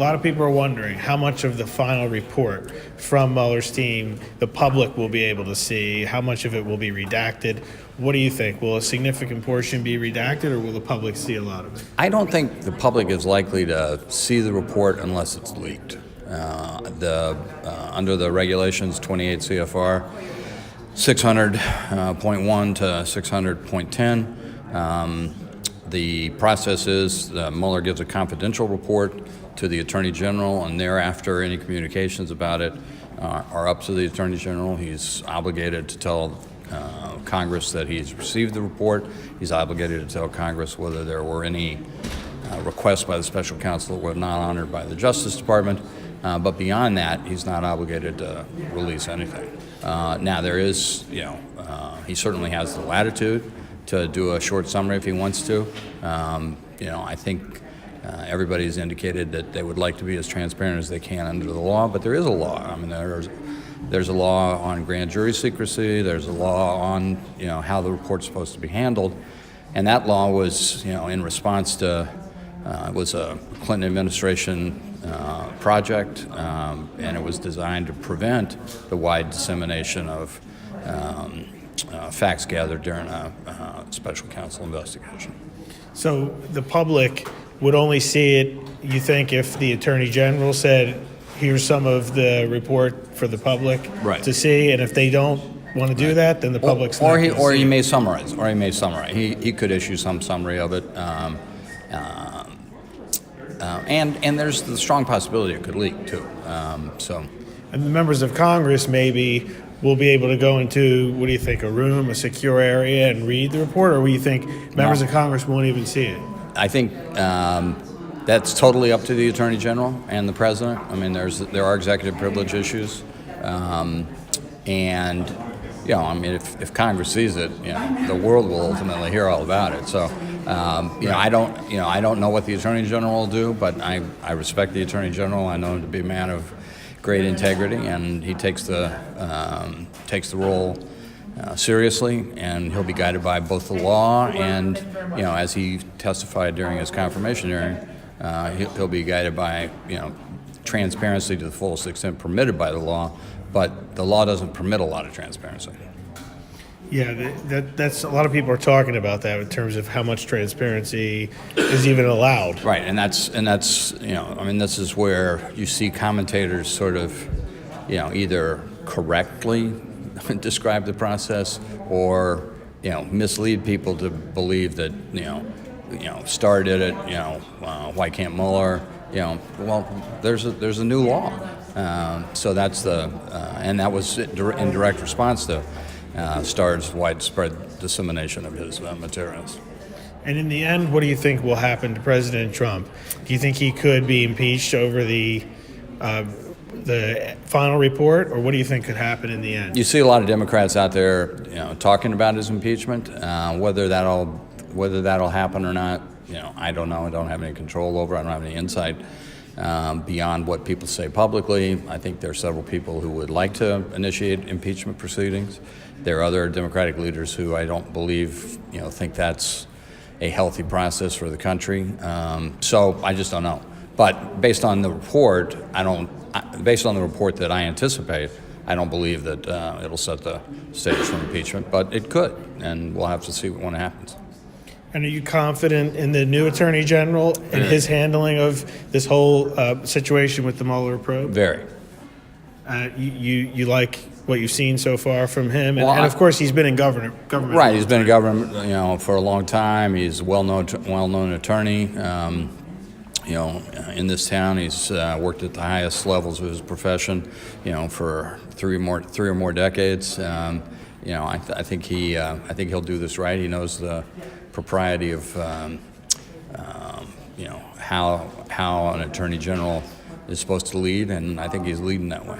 lot of people are wondering how much of the final report from Mueller's team the public will be able to see, how much of it will be redacted. What do you think? Will a significant portion be redacted, or will the public see a lot of it? I don't think the public is likely to see the report unless it's leaked. Under the regulations, 28 CFR 600.1 to 600.10, the process is Mueller gives a confidential report to the Attorney General, and thereafter any communications about it are up to the Attorney General. He's obligated to tell Congress that he's received the report. He's obligated to tell Congress whether there were any requests by the special counsel that were not honored by the Justice Department. But beyond that, he's not obligated to release anything. Now, there is, he certainly has the latitude to do a short summary if he wants to. I think everybody's indicated that they would like to be as transparent as they can under the law, but there is a law. I mean, there's a law on grand jury secrecy. There's a law on, how the report's supposed to be handled. And that law was, in response to, it was a Clinton administration project, and it was designed to prevent the wide dissemination of facts gathered during a special counsel investigation. So the public would only see it, you think, if the Attorney General said, here's some of the report for the public to see, and if they don't want to do that, then the public's not going to see it. Or he may summarize. He could issue some summary of it. And there's the strong possibility it could leak, too. And the members of Congress maybe will be able to go into, what do you think, a room, a secure area, and read the report, or do you think members of Congress won't even see it? I think that's totally up to the Attorney General and the President. I mean, there are executive privilege issues, and if Congress sees it, the world will ultimately hear all about it. So, I don't know what the Attorney General will do, but I respect the Attorney General. I know him to be a man of great integrity, and he takes the role seriously, and he'll be guided by both the law and, as he testified during his confirmation hearing, he'll be guided by, transparency to the fullest extent permitted by the law, but the law doesn't permit a lot of transparency. Yeah, that's a lot of people are talking about that in terms of how much transparency is even allowed. Right, and that's this is where you see commentators sort of, either correctly describe the process or, mislead people to believe that, Starr did it, why can't Mueller? Well, there's a new law. So that's and that was in direct response to Starr's widespread dissemination of his materials. And in the end, what do you think will happen to President Trump? Do you think he could be impeached over the final report, or what do you think could happen in the end? You see a lot of Democrats out there, talking about his impeachment. Whether that'll happen or not, I don't know. I don't have any control over it. I don't have any insight beyond what people say publicly. I think there are several people who would like to initiate impeachment proceedings. There are other Democratic leaders who I don't believe, think that's a healthy process for the country. So I just don't know. But based on the report, that I anticipate, I don't believe that it'll set the stage for impeachment. But it could, and we'll have to see when it happens. And are you confident in the new Attorney General and his handling of this whole situation with the Mueller probe? Very. You like what you've seen so far from him, and of course he's been in government. Right, he's been in government, for a long time. He's a well-known attorney. In this town, he's worked at the highest levels of his profession, for three or more decades. I think he'll do this right. He knows the propriety of, how an attorney general is supposed to lead, and I think he's leading that way.